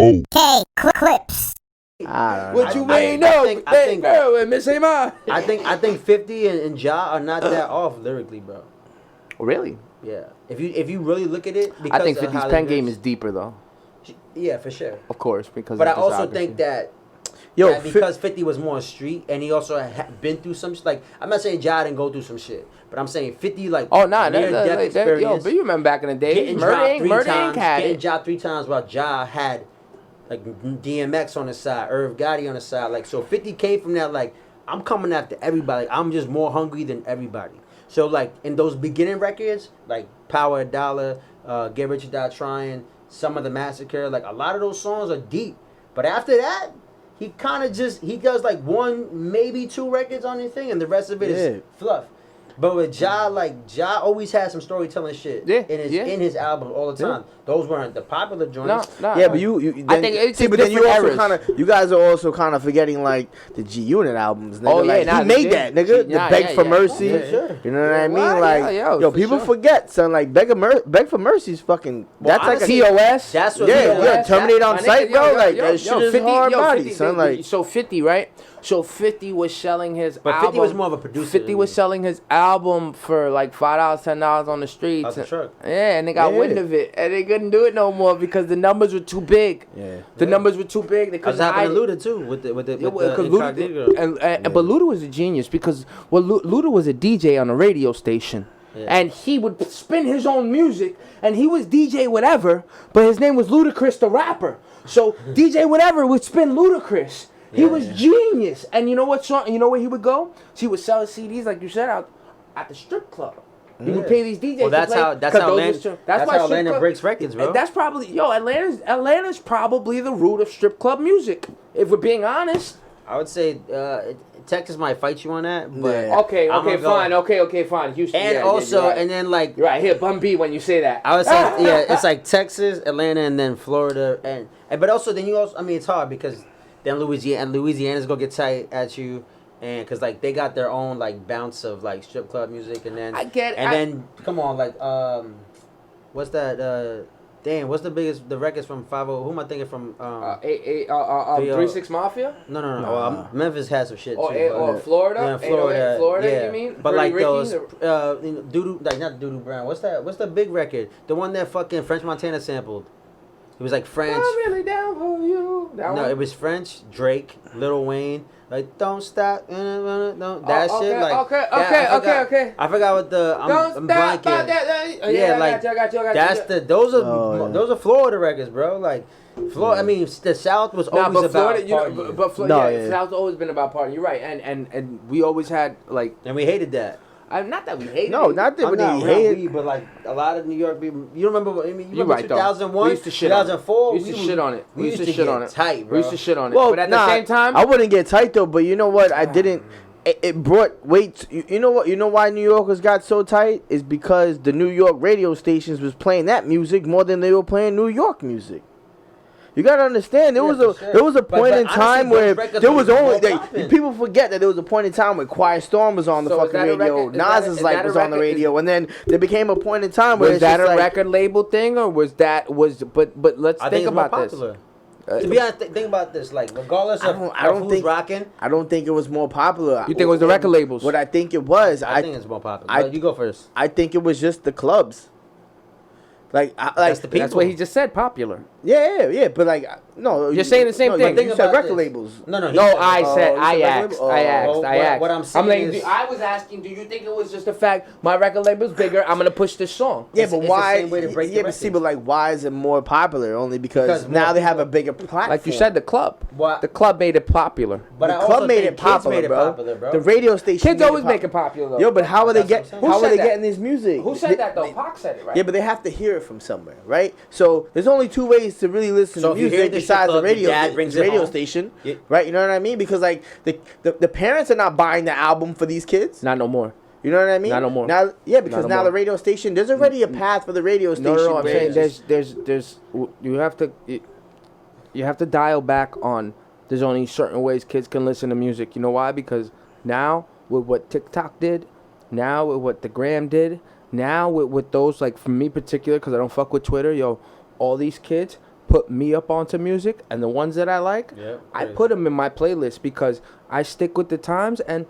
Okay, clips. What you mean? No, I think, girl, Miss Emma. I think 50 and Ja are not that off lyrically, bro. Really? Yeah. If you really look at it, because I think of 50's how pen they game mix- is deeper though. Yeah, for sure. Of course, because. But I of also discography. think that. Yo, That because 50 was more street and he also had been through some shit. Like, I'm not saying Ja didn't go through some shit, but I'm saying 50, like, Oh nah, near-death yo, experience. but you remember back in the day, Getting murder dropped ain't 3 had getting it. dropped 3 times while Ja had, like, DMX on the side, Irv Gotti on the side. Like, so 50 came from that, like, I'm coming after everybody. Like, I'm just more hungry than everybody. So, like, in those beginning records, like Power a Dollar, Get Rich or Die Trying, Some of the Massacre, like, a lot of those songs are deep. But after that, he kind of just, he does like 1, maybe 2 records on his thing, and the rest of it is fluff. But with Ja, like, Ja always had some storytelling shit in his albums all the time. Those weren't the popular joints. Yeah, but you then, I think it's see, but then you different also eras. you guys are also kind of forgetting like the G Unit albums. Nigga. Oh, yeah, like, nah, he made yeah. that, nigga. Nah, the Beg yeah, for yeah. Mercy. Yeah, sure. You know what I mean? Well, Like, yeah, yo, for people sure. forget, son. Like, Beg for Mercy's fucking. Well, That's like honestly, a TOS. That's what yeah, Terminate on My Sight, nigga, bro. Like, that shit is hard body, 50, son. Like, so 50, right? So 50 was selling his But album. 50 was more of a producer 50 than was me. selling his album for like $5, $10 on the streets. Out the truck. Yeah, and they got wind of it, and they couldn't do it no more because the numbers were too big. yeah. The numbers were too big. They That's couldn't happened hide to it. Luda too with the Because Incognito. Luda, but Luda was a genius because Luda was a DJ on a radio station, and he would spin his own music, and he was DJ whatever, but his name was Ludacris the rapper. So DJ whatever would spin Ludacris. He was genius, and you know what song? You know where he would go? He would sell his CDs like you said out at the strip club. He would pay these DJs. Well, that's to play, how 'cause those Atlanta, was- that's why how strip Atlanta club- breaks records, bro. That's probably Atlanta's probably the root of strip club music. If we're being honest. I would say Texas might fight you on that, but Yeah. Okay, I'm okay, gonna go- fine. Okay, fine. Houston. And yeah, also, you're right. and then like You're right. Here, Bun B when you say that. I would say, yeah, it's like Texas, Atlanta, and then Florida, and but also then you also, I mean, it's hard because then Louisiana's gonna get tight at you, and because like they got their own like bounce of like strip club music, and then then come on, like what's that? Damn, what's the records from 50? Who am I thinking from? 3-6 Mafia. No. Memphis has some shit too. Or Florida. Yeah, Florida. Florida. Yeah. You mean? But Pretty like those, Ricky? Doodoo, like not Doodoo Brown. What's that? What's the big record? The one that fucking French Montana sampled. It was like French. I'm really down for you. That No, one? it was French. Drake, Lil Wayne. Like don't stop. No, that Oh, shit. okay, Like okay, that, okay. I forgot what the. Don't I'm stop. blanking. Yeah, like I got you. that's the. Those are Florida records, bro. Like Florida. I mean, the South was Nah, always but about Florida, you know, partying. but Florida, No, yeah, yeah. South's always been about partying. You're right, and we always had like, and we hated that. not that we hated. No, it. not that I'm when not he around hated. weed, but like a lot of New York people. You remember? I mean, you You're remember right, though. 2001, We used to shit on it. 2004. We used to shit on it. We used to shit get on it. Tight, bro. We used to shit on it. Well, but at nah, the same time, I wouldn't get tight though. But you know what? I didn't. It brought weight. You know what? You know why New Yorkers got so tight is because the New York radio stations was playing that music more than they were playing New York music. You gotta understand. There Yeah, was for a sure. there was a But point in honestly, time those where records there was were only more poppin'. people forget that there was a point in time where Quiet Storm was on the So is fucking that a radio. record- is that a- Nas is like that a was on the record- radio, and then there became a point in time where was it's that just a like, record label thing, or was that but let's I think think it's more about this. popular. To be honest, think about this. Like, regardless I of, don't who's think- rocking, I don't think it was more popular. You think it was the record labels? What I think it was, I think it's more popular. I- But you go first. I think it was just the clubs. Like, That's the people. That's what he just said. Popular. yeah, but like, no, You're saying the same no, thing. You Think said about record this. labels. No, he No, said- I Oh, said you I said asked. record label? I asked. Oh, I asked. what I'm saying like, is- I was asking, do you think it was just the fact my record label's bigger? I'm gonna push this song. Yeah, It's but the why? same way to break the Yeah, but see, records. but like, why is it more popular? Only because Because now more they have a people- bigger platform. Like you said, the club. What? The club made it popular. But the I club also made think it popular, kids made bro. it popular, bro. The radio station. Kids made always it make it popular though. Yo, but how are they That's get? what I'm saying. How Who are they said that? getting this music? Who said that though? Pac said it, right? Yeah, but they have to hear it from somewhere, right? So there's only two ways to really listen So to if you hear music the shit besides the club, your radio, dad brings it radio home? station, Yeah. right? You know what I mean? Because like the parents are not buying the album for these kids. Not no more. You know what I mean? Not no more. Now, yeah, because Not no now more. the radio station, there's already a path for the radio station. No, I'm where saying it's just- there's you have to dial back on. There's only certain ways kids can listen to music. You know why? Because now with what TikTok did, now with what the Gram did, now with those like for me particular, because I don't fuck with Twitter, yo, all these kids put me up onto music, and the ones that I like, Yeah, I crazy. put them in my playlist because I stick with the times, and